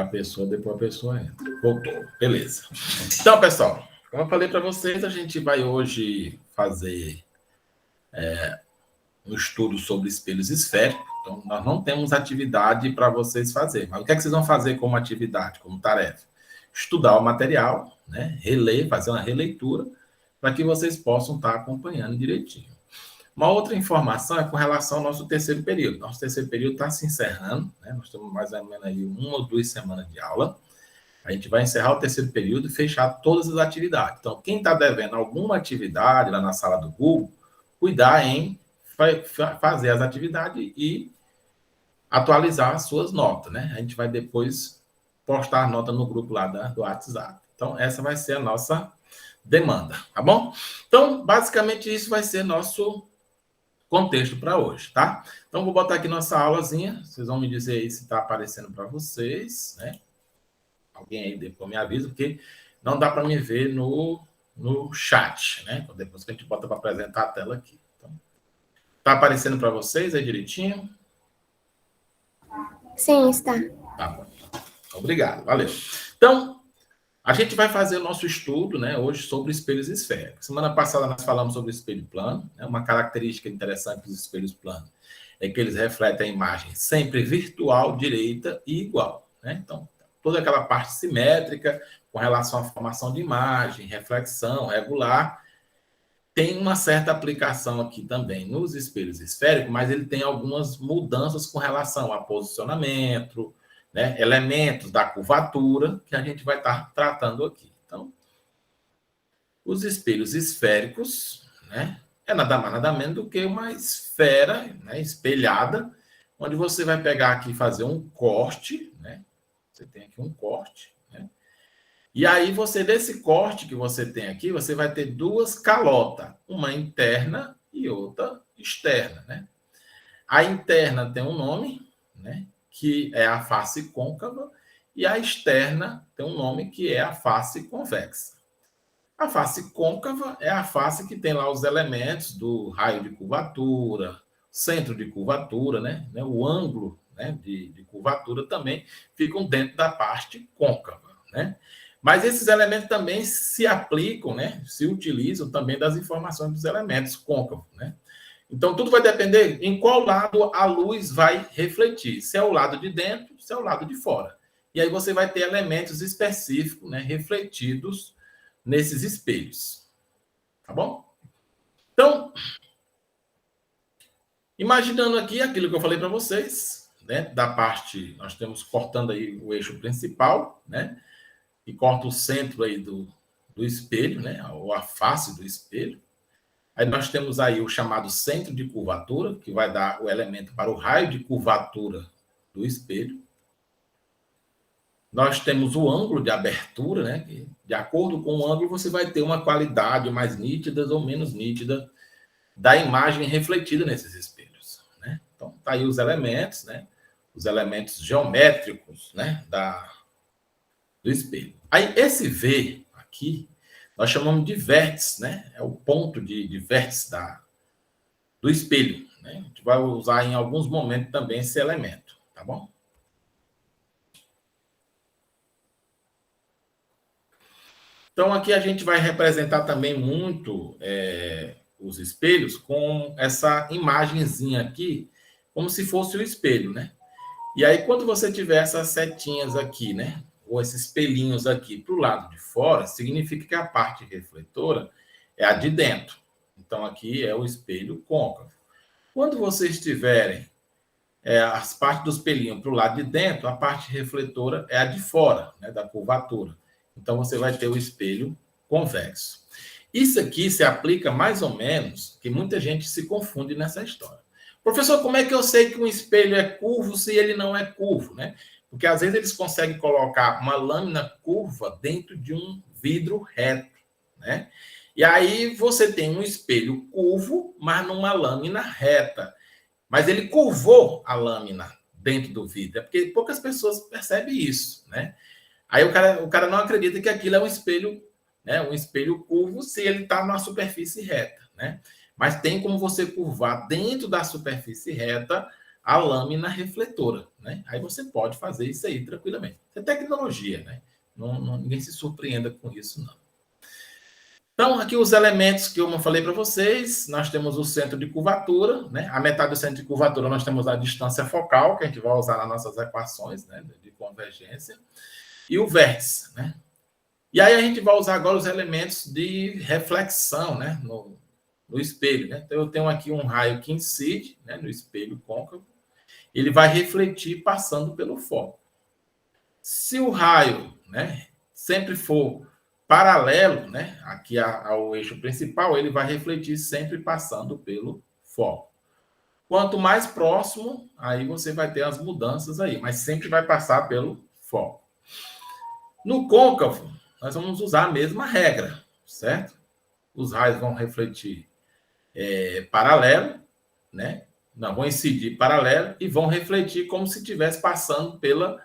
pessoa, depois a pessoa entra. Voltou, beleza. Então, pessoal, como eu falei para vocês, a gente vai hoje fazer um estudo sobre espelhos esféricos. Então, nós não temos atividade para vocês fazerem. Mas o que é que vocês vão fazer como atividade, como tarefa? Estudar o material, né? Reler, fazer uma releitura, para que vocês possam estar acompanhando direitinho. Uma outra informação é com relação ao nosso terceiro período. Nosso terceiro período está se encerrando, né? Nós temos mais ou menos aí 1 ou 2 semanas de aula. A gente vai encerrar o terceiro período e fechar todas as atividades. Então, quem está devendo alguma atividade lá na sala do Google, cuidar em fazer as atividades e atualizar as suas notas, né? A gente vai depois postar a nota no grupo lá do WhatsApp. Então, essa vai ser a nossa demanda, tá bom? Então, basicamente, isso vai ser nosso contexto para hoje, tá? Então, vou botar aqui nossa aulazinha. Vocês vão me dizer aí se está aparecendo para vocês, né? Alguém aí depois me avisa, porque não dá para me ver no chat, né? Depois que a gente bota para apresentar a tela aqui. Então, tá aparecendo para vocês aí direitinho? Sim, está. Tá bom. Obrigado, valeu. Então, a gente vai fazer o nosso estudo, né, hoje sobre espelhos esféricos. Semana passada nós falamos sobre espelho plano, né? Uma característica interessante dos espelhos planos é que eles refletem a imagem sempre virtual, direita e igual, né? Então, toda aquela parte simétrica com relação à formação de imagem, reflexão, regular, tem uma certa aplicação aqui também nos espelhos esféricos, mas ele tem algumas mudanças com relação a posicionamento, né, elementos da curvatura que a gente vai estar tratando aqui. Então, os espelhos esféricos, né, é nada mais nada menos do que uma esfera, né, espelhada, onde você vai pegar aqui e fazer um corte, né? Você tem aqui um corte, né? E aí você, desse corte que você tem aqui, você vai ter duas calotas, uma interna e outra externa, né? A interna tem um nome, né, que é a face côncava, e a externa tem um nome que é a face convexa. A face côncava é a face que tem lá os elementos do raio de curvatura, centro de curvatura, né? O ângulo, né, de curvatura também ficam dentro da parte côncava, né? Mas esses elementos também se aplicam, né? Se utilizam também das informações dos elementos côncavos, né? Então, tudo vai depender em qual lado a luz vai refletir. Se é o lado de dentro, se é o lado de fora. E aí você vai ter elementos específicos, né, refletidos nesses espelhos. Tá bom? Então, imaginando aqui aquilo que eu falei para vocês, né, da parte, nós temos cortando aí o eixo principal, né, e corta o centro aí do espelho, né, ou a face do espelho. Aí nós temos aí o chamado centro de curvatura, que vai dar o elemento para o raio de curvatura do espelho. Nós temos o ângulo de abertura, né? Que, de acordo com o ângulo, você vai ter uma qualidade mais nítida ou menos nítida da imagem refletida nesses espelhos, né? Então, tá aí os elementos, né? Os elementos geométricos, né? Do espelho. Aí, esse V aqui, nós chamamos de vértice, né? É o ponto de vértice do espelho, né? A gente vai usar em alguns momentos também esse elemento, tá bom? Então, aqui a gente vai representar também muito os espelhos com essa imagenzinha aqui, como se fosse o espelho, né? E aí, quando você tiver essas setinhas aqui, né? Ou esses espelhinhos aqui para o lado de fora, significa que a parte refletora é a de dentro. Então, aqui é o espelho côncavo. Quando vocês tiverem as partes do espelhinho para o lado de dentro, a parte refletora é a de fora, né, da curvatura. Então, você vai ter o espelho convexo. Isso aqui se aplica mais ou menos, que muita gente se confunde nessa história. Professor, como é que eu sei que um espelho é curvo se ele não é curvo, né? Porque às vezes eles conseguem colocar uma lâmina curva dentro de um vidro reto, né? E aí você tem um espelho curvo, mas numa lâmina reta. Mas ele curvou a lâmina dentro do vidro. É porque poucas pessoas percebem isso, né? Aí o cara não acredita que aquilo é um espelho, né? Um espelho curvo se ele está numa superfície reta, né? Mas tem como você curvar dentro da superfície reta a lâmina refletora, né? Aí você pode fazer isso aí tranquilamente. É tecnologia, né? Ninguém se surpreenda com isso, não. Então, aqui os elementos que eu falei para vocês, nós temos o centro de curvatura, né? A metade do centro de curvatura nós temos a distância focal, que a gente vai usar nas nossas equações, né, de convergência, e o vértice, né? E aí a gente vai usar agora os elementos de reflexão, né, no espelho, né? Então eu tenho aqui um raio que incide, né, no espelho côncavo, ele vai refletir passando pelo foco. Se o raio, né, sempre for paralelo, né, aqui ao eixo principal, ele vai refletir sempre passando pelo foco. Quanto mais próximo, aí você vai ter as mudanças aí, mas sempre vai passar pelo foco. No côncavo, nós vamos usar a mesma regra, certo? Os raios vão refletir paralelo, né? Não, vão incidir paralelo e vão refletir como se estivesse passando pela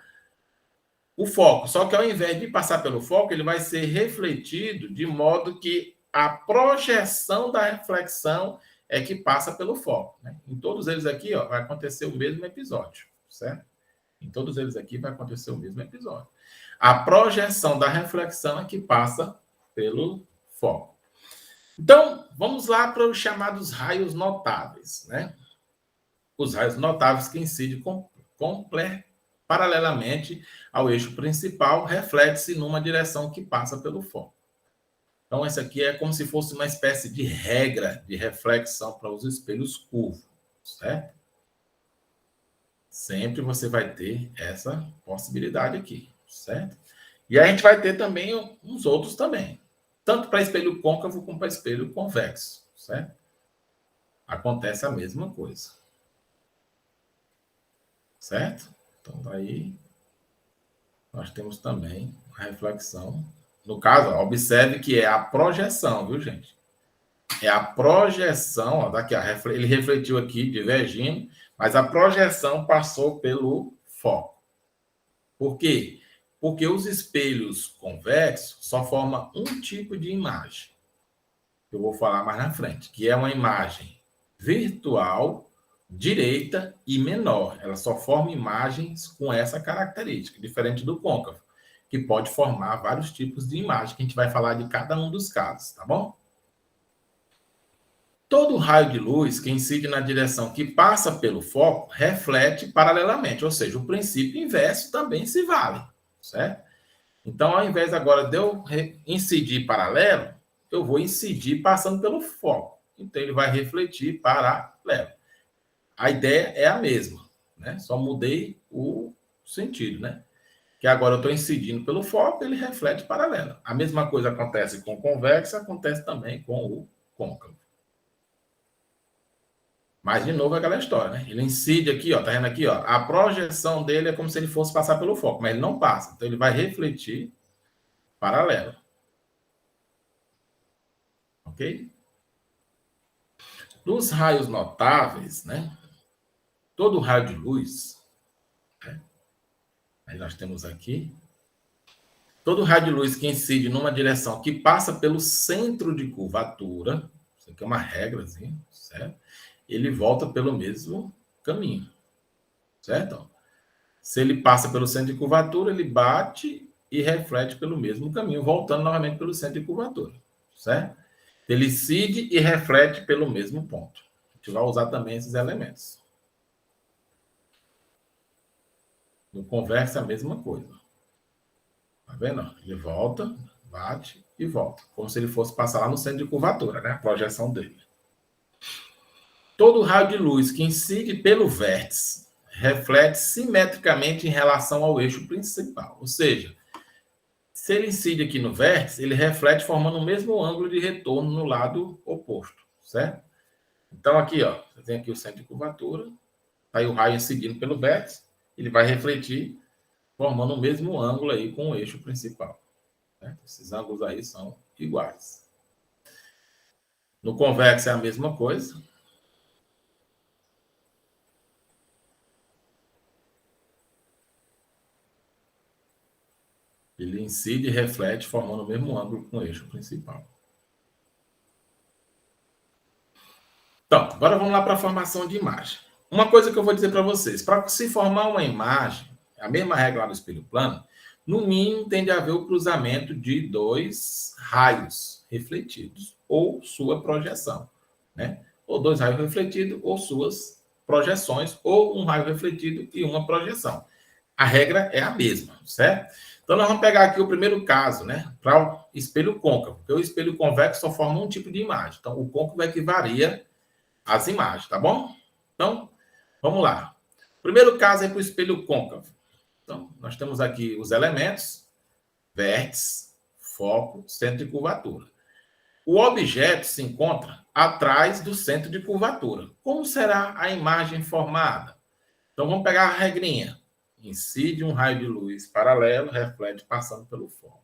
o foco. Só que ao invés de passar pelo foco, ele vai ser refletido de modo que a projeção da reflexão é que passa pelo foco, né? Em todos eles aqui, ó, vai acontecer o mesmo episódio, certo? Em todos eles aqui vai acontecer o mesmo episódio. A projeção da reflexão é que passa pelo foco. Então, vamos lá para os chamados raios notáveis, né? Os raios notáveis que incidem paralelamente ao eixo principal, reflete-se numa direção que passa pelo foco. Então, essa aqui é como se fosse uma espécie de regra de reflexão para os espelhos curvos, certo? Sempre você vai ter essa possibilidade aqui, certo? E a gente vai ter também uns outros também, tanto para espelho côncavo como para espelho convexo, certo? Acontece a mesma coisa. Certo? Então, daí nós temos também a reflexão. No caso, ó, observe que é a projeção, viu, gente? É a projeção, ó, daqui, ó, ele refletiu aqui, divergindo, mas a projeção passou pelo foco. Por quê? Porque os espelhos convexos só formam um tipo de imagem. Eu vou falar mais na frente, que é uma imagem virtual, direita e menor. Ela só forma imagens com essa característica, diferente do côncavo, que pode formar vários tipos de imagem, que a gente vai falar de cada um dos casos, tá bom? Todo raio de luz que incide na direção que passa pelo foco reflete paralelamente, ou seja, o princípio inverso também se vale, certo? Então, ao invés agora de eu incidir paralelo, eu vou incidir passando pelo foco. Então, ele vai refletir paralelo. A ideia é a mesma, né? Só mudei o sentido, né? Que agora eu estou incidindo pelo foco, ele reflete paralelo. A mesma coisa acontece com o convexo, acontece também com o côncavo. Mas, de novo, é aquela história, né? Ele incide aqui, ó, tá vendo aqui, ó? A projeção dele é como se ele fosse passar pelo foco, mas ele não passa. Então, ele vai refletir paralelo. Ok? Nos raios notáveis, né? Todo raio de luz, né? Aí nós temos aqui, todo raio de luz que incide numa direção que passa pelo centro de curvatura, isso aqui é uma regrazinha, certo? Ele volta pelo mesmo caminho, certo? Se ele passa pelo centro de curvatura, ele bate e reflete pelo mesmo caminho, voltando novamente pelo centro de curvatura, certo? Ele incide e reflete pelo mesmo ponto. A gente vai usar também esses elementos. No convexo é a mesma coisa. Tá vendo? Ele volta, bate e volta. Como se ele fosse passar lá no centro de curvatura, né? A projeção dele. Todo raio de luz que incide pelo vértice reflete simetricamente em relação ao eixo principal. Ou seja, se ele incide aqui no vértice, ele reflete formando o mesmo ângulo de retorno no lado oposto, certo? Então, aqui, ó, você tem aqui o centro de curvatura, aí o raio incidindo pelo vértice, ele vai refletir formando o mesmo ângulo aí com o eixo principal. Né? Esses ângulos aí são iguais. No convexo é a mesma coisa. Ele incide e reflete formando o mesmo ângulo com o eixo principal. Então, agora vamos lá para a formação de imagem. uma coisa que eu vou dizer para vocês, para se formar uma imagem, a mesma regra lá do espelho plano, no mínimo tem de haver o cruzamento de dois raios refletidos, ou sua projeção, né? Ou dois raios refletidos, ou suas projeções, ou um raio refletido e uma projeção. A regra é a mesma, certo? Então, nós vamos pegar aqui o primeiro caso, né? Para o espelho côncavo, porque o espelho convexo só forma um tipo de imagem. Então, o côncavo é que varia as imagens, tá bom? Então, vamos lá. O primeiro caso é para o espelho côncavo. Então, nós temos aqui os elementos, vértice, foco, centro de curvatura. O objeto se encontra atrás do centro de curvatura. Como será a imagem formada? Então, vamos pegar a regrinha. Incide um raio de luz paralelo, reflete passando pelo foco.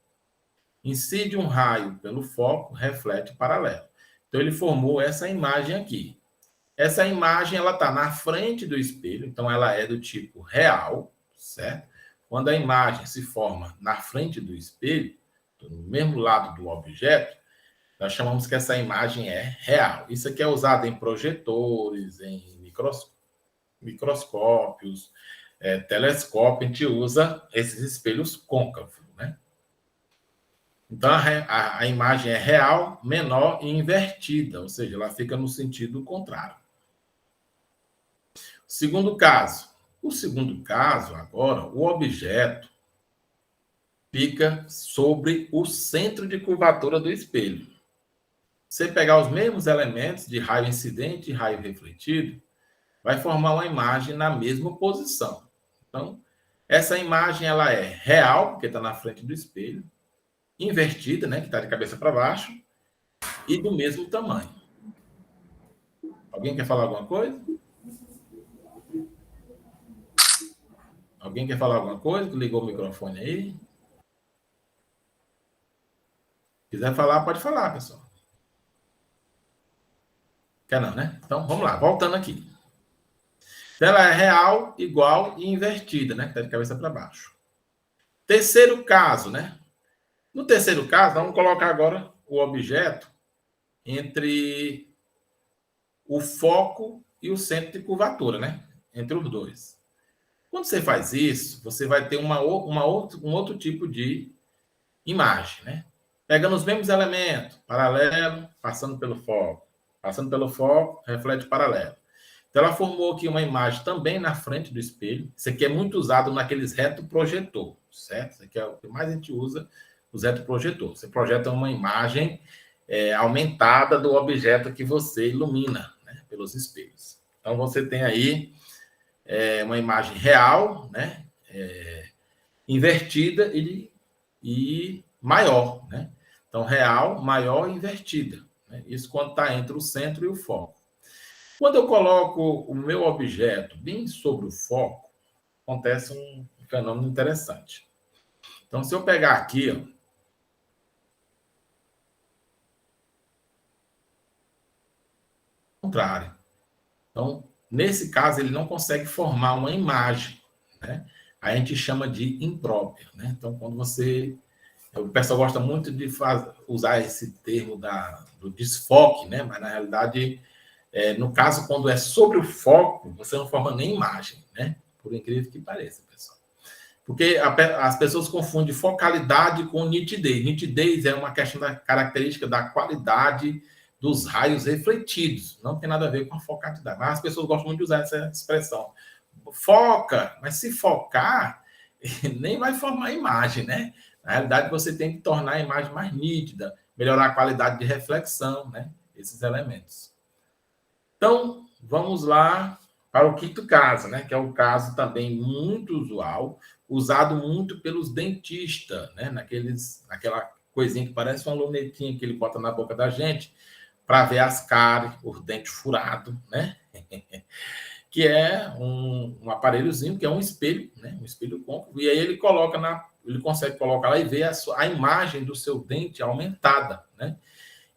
Incide um raio pelo foco, reflete paralelo. Então, ele formou essa imagem aqui. Essa imagem ela está na frente do espelho, então ela é do tipo real, certo? Quando a imagem se forma na frente do espelho, no mesmo lado do objeto, nós chamamos que essa imagem é real. Isso aqui é usado em projetores, em microscópios, telescópio, a gente usa esses espelhos côncavos, né? Então, a imagem é real, menor e invertida, ou seja, ela fica no sentido contrário. Segundo caso. O segundo caso, agora, o objeto fica sobre o centro de curvatura do espelho. Você pegar os mesmos elementos de raio incidente e raio refletido, vai formar uma imagem na mesma posição. Então, essa imagem ela é real, porque está na frente do espelho, invertida, né, que está de cabeça para baixo, e do mesmo tamanho. Alguém quer falar alguma coisa? Alguém quer falar alguma coisa? Ligou o microfone aí? Se quiser falar, pode falar, pessoal. Quer não, né? Então, vamos lá, voltando aqui. Ela é real, igual e invertida, né? Que está de cabeça para baixo. Terceiro caso, né? No terceiro caso, vamos colocar agora o objeto entre o foco e o centro de curvatura, né? Entre os dois. Quando você faz isso, você vai ter um outro tipo de imagem, né? Pegando os mesmos elementos, paralelo, passando pelo foco. Passando pelo foco, reflete paralelo. Então, ela formou aqui uma imagem também na frente do espelho. Isso aqui é muito usado naqueles retroprojetor, certo? Isso aqui é o que mais a gente usa, os retroprojetores. Você projeta uma imagem aumentada do objeto que você ilumina, né, pelos espelhos. Então, você tem aí uma imagem real, né, invertida e maior, né? Então, real, maior e invertida. Né? Isso quando está entre o centro e o foco. Quando eu coloco o meu objeto bem sobre o foco, acontece um fenômeno interessante. Então, se eu pegar aqui, ó, contrário. Então, nesse caso, ele não consegue formar uma imagem, né? A gente chama de imprópria, né? Então, quando você... O pessoal gosta muito de usar esse termo do desfoque, né? Mas, na realidade, no caso, quando é sobre o foco, você não forma nem imagem, né? Por incrível que pareça, pessoal. Porque as pessoas confundem focalidade com nitidez. Nitidez é uma questão da característica da qualidade dos raios refletidos. Não tem nada a ver com a focalidade. Mas as pessoas gostam muito de usar essa expressão. Foca, mas se focar, nem vai formar imagem, né? Na realidade, você tem que tornar a imagem mais nítida, melhorar a qualidade de reflexão, né? Esses elementos. Então, vamos lá para o quinto caso, né? Que é um caso também muito usual, usado muito pelos dentistas, né? Naquela coisinha que parece uma lunetinha que ele bota na boca da gente para ver as cáries, os dentes furados, né? Que é um aparelhozinho, que é um espelho, né? Um espelho côncavo, e aí ele consegue colocar lá e ver a imagem do seu dente aumentada, né?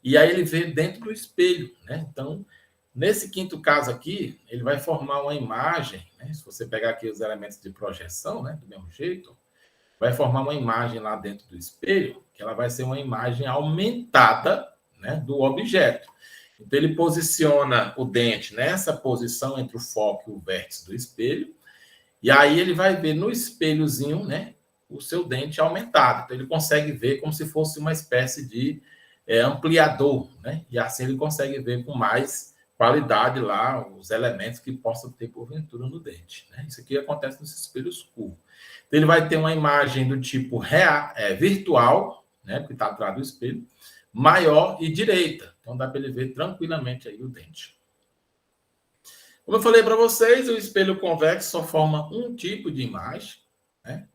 E aí ele vê dentro do espelho, né? Então, nesse quinto caso aqui, ele vai formar uma imagem, né? Se você pegar aqui os elementos de projeção, né? Do mesmo jeito, vai formar uma imagem lá dentro do espelho, que ela vai ser uma imagem aumentada, né? Do objeto. Então, ele posiciona o dente nessa posição entre o foco e o vértice do espelho, e aí ele vai ver no espelhozinho, né, o seu dente aumentado. Então, ele consegue ver como se fosse uma espécie de ampliador, né? E assim ele consegue ver com mais qualidade lá os elementos que possam ter porventura no dente, né? Isso aqui acontece nos espelhos curvos. Então, ele vai ter uma imagem do tipo virtual, né? Porque está atrás do espelho, maior e direita. Então, dá para ele ver tranquilamente aí o dente. Como eu falei para vocês, o espelho convexo só forma um tipo de imagem, né?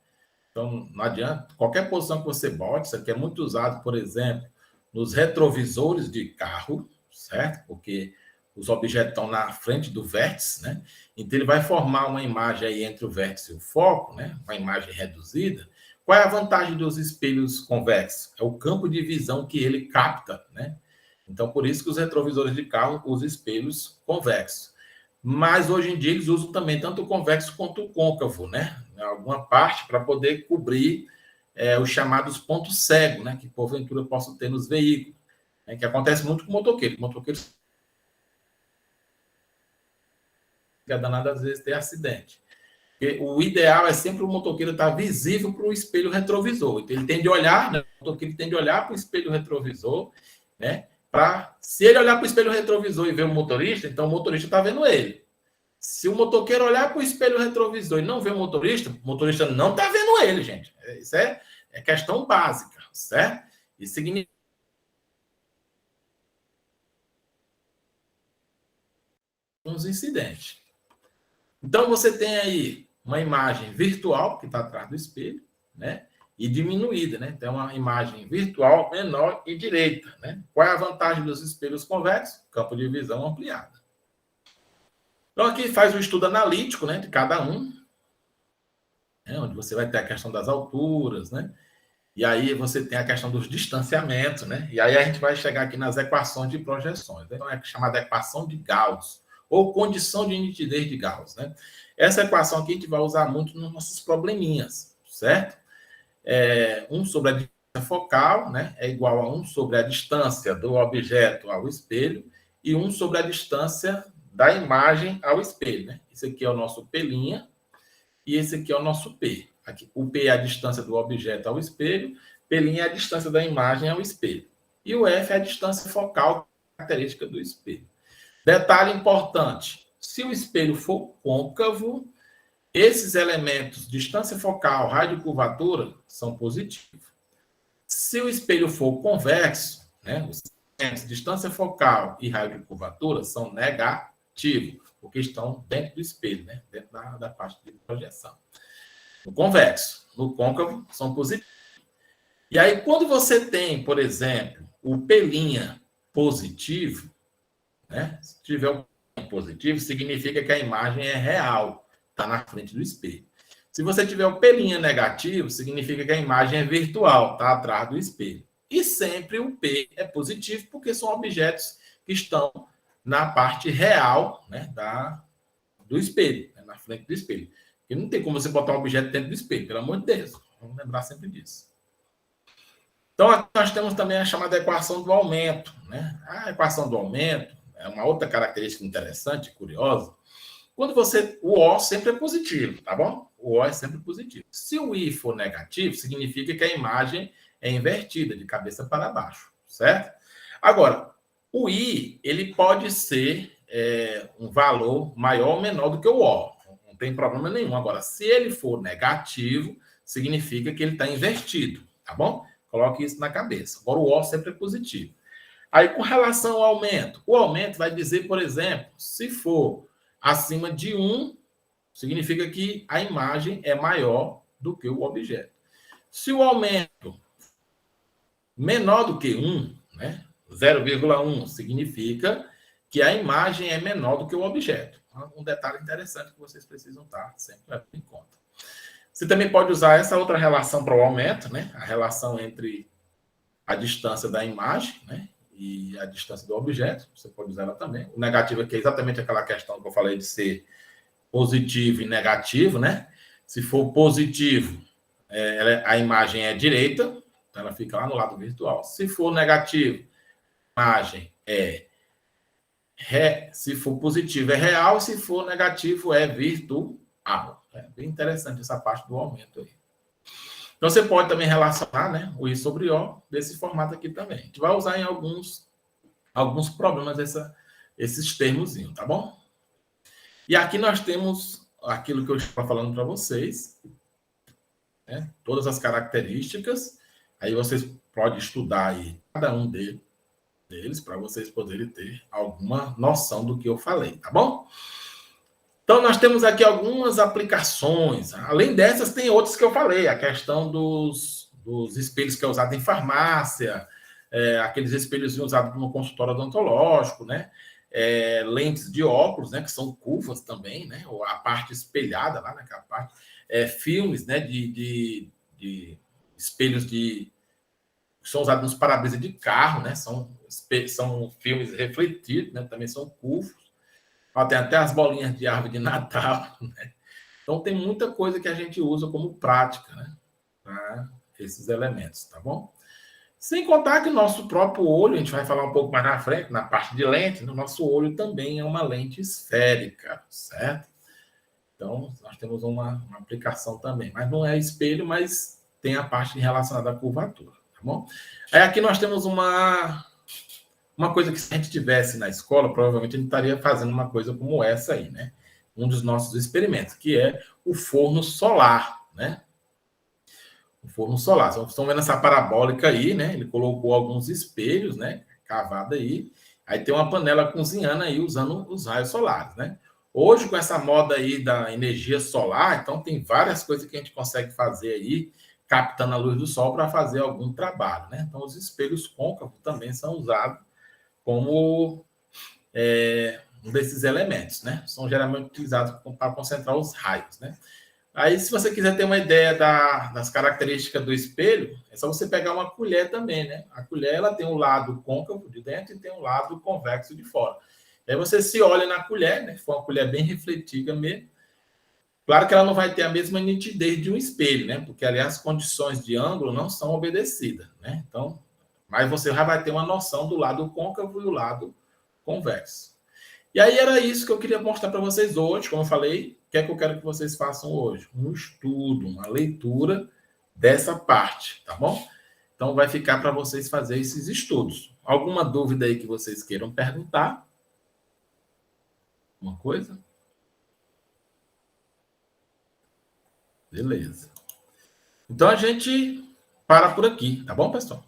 Então, não adianta, qualquer posição que você bote, isso aqui é muito usado, por exemplo, nos retrovisores de carro, certo? Porque os objetos estão na frente do vértice, né? Então, ele vai formar uma imagem aí entre o vértice e o foco, né? Uma imagem reduzida. Qual é a vantagem dos espelhos convexos? É o campo de visão que ele capta, né? Então, por isso que os retrovisores de carro usam espelhos convexos. Mas hoje em dia eles usam também tanto o convexo quanto o côncavo, né? Em alguma parte para poder cobrir os chamados pontos cegos, né? Que porventura possam ter nos veículos, né? Que acontece muito com o motoqueiro. O motoqueiro fica danado às vezes ter acidente. Porque o ideal é sempre o motoqueiro estar visível para o espelho retrovisor. Então ele tem de olhar, né? O motoqueiro tem de olhar para o espelho retrovisor, né? Se ele olhar para o espelho retrovisor e ver o motorista, então o motorista está vendo ele. Se o motoqueiro olhar para o espelho retrovisor e não ver o motorista não está vendo ele, gente. Isso é questão básica, certo? Isso significa uns incidentes. Então, você tem aí uma imagem virtual, que está atrás do espelho, né? E diminuída, né? Então, uma imagem virtual menor e direita, né? Qual é a vantagem dos espelhos convexos? Campo de visão ampliado. Então, aqui faz um estudo analítico, né, de cada um, né, onde você vai ter a questão das alturas, né? E aí você tem a questão dos distanciamentos, né? E aí a gente vai chegar aqui nas equações de projeções. Então, é chamada equação de Gauss, ou condição de nitidez de Gauss, né? Essa equação aqui a gente vai usar muito nos nossos probleminhas, certo? 1 sobre a distância focal, né? É igual a 1 sobre a distância do objeto ao espelho, e 1 sobre a distância da imagem ao espelho, né? Esse aqui é o nosso P', e esse aqui é o nosso P. Aqui, o P é a distância do objeto ao espelho, P' é a distância da imagem ao espelho. E o F é a distância focal característica do espelho. Detalhe importante, se o espelho for côncavo, esses elementos, distância focal, rádio e curvatura, são positivos. Se o espelho for convexo, né, os elementos, distância focal e rádio e curvatura são negativos, porque estão dentro do espelho, né, dentro da parte de projeção. No convexo, no côncavo, são positivos. E aí, quando você tem, por exemplo, o P' positivo, né, se tiver o P' positivo, significa que a imagem é real, está na frente do espelho. Se você tiver o P' negativo, significa que a imagem é virtual, está atrás do espelho. E sempre o P é positivo, porque são objetos que estão na parte real, né, do espelho, né, na frente do espelho. Porque não tem como você botar um objeto dentro do espelho, pelo amor de Deus. Vamos lembrar sempre disso. Então, aqui nós temos também a chamada equação do aumento, né? A equação do aumento é uma outra característica interessante, curiosa. Quando o O sempre é positivo, tá bom? O O é sempre positivo. Se o I for negativo, significa que a imagem é invertida, de cabeça para baixo, certo? Agora, o I, ele pode ser um valor maior ou menor do que o O. Não tem problema nenhum. Agora, se ele for negativo, significa que ele está invertido, tá bom? Coloque isso na cabeça. Agora, o O sempre é positivo. Aí, com relação ao aumento, o aumento vai dizer, por exemplo, se for acima de 1, significa que a imagem é maior do que o objeto. Se o aumento menor do que 1, né, 0,1, significa que a imagem é menor do que o objeto. Um detalhe interessante que vocês precisam estar sempre levando em conta. Você também pode usar essa outra relação para o aumento, né? A relação entre a distância da imagem, né, e a distância do objeto. Você pode usar ela também. O negativo aqui é exatamente aquela questão que eu falei de ser positivo e negativo, né? Se for positivo, a imagem é direita, então ela fica lá no lado virtual. Se for negativo, a imagem é Se for positivo é real, se for negativo é virtual. É bem interessante essa parte do aumento aí. Então, você pode também relacionar, né, o I sobre O desse formato aqui também. A gente vai usar em alguns problemas esses termozinhos, tá bom? E aqui nós temos aquilo que eu estava falando para vocês, né, todas as características. Aí vocês podem estudar aí cada um deles para vocês poderem ter alguma noção do que eu falei, tá bom? Então, nós temos aqui algumas aplicações. Além dessas, tem outras que eu falei. A questão dos espelhos que é usado em farmácia, aqueles espelhos usados no consultório odontológico, né? Lentes de óculos, né? Que são curvas também, né? Ou a parte espelhada lá naquela parte. Filmes, né? De espelhos que são usados nos para-brisas de carro, né? São filmes refletidos, né? Também são curvos. Tem até as bolinhas de árvore de Natal, né? Então, tem muita coisa que a gente usa como prática, né? Para esses elementos, tá bom? Sem contar que o nosso próprio olho, a gente vai falar um pouco mais na frente, na parte de lente, o nosso olho também é uma lente esférica, certo? Então, nós temos uma aplicação também. Mas não é espelho, mas tem a parte relacionada à curvatura, tá bom? Aí aqui nós temos uma coisa que se a gente tivesse na escola, provavelmente a gente estaria fazendo uma coisa como essa aí, né? Um dos nossos experimentos, que é o forno solar, né? O forno solar. Vocês estão vendo essa parabólica aí, né? Ele colocou alguns espelhos, né? Cavado aí. Aí tem uma panela cozinhando aí usando os raios solares, né? Hoje, com essa moda aí da energia solar, então tem várias coisas que a gente consegue fazer aí, captando a luz do sol para fazer algum trabalho, né? Então, os espelhos côncavos também são usados como um desses elementos, né? São geralmente utilizados para concentrar os raios, né? Aí, se você quiser ter uma ideia das características do espelho, é só você pegar uma colher também, né? A colher, ela tem um lado côncavo de dentro e tem um lado convexo de fora. E aí você se olha na colher, né? Se for uma colher bem refletida mesmo. Claro que ela não vai ter a mesma nitidez de um espelho, né? Porque ali as condições de ângulo não são obedecidas, né? Então, mas você já vai ter uma noção do lado côncavo e o lado convexo. E aí era isso que eu queria mostrar para vocês hoje. Como eu falei, o que é que eu quero que vocês façam hoje? Um estudo, uma leitura dessa parte, tá bom? Então vai ficar para vocês fazerem esses estudos. Alguma dúvida aí que vocês queiram perguntar? Uma coisa? Beleza. Então a gente para por aqui, tá bom, pessoal?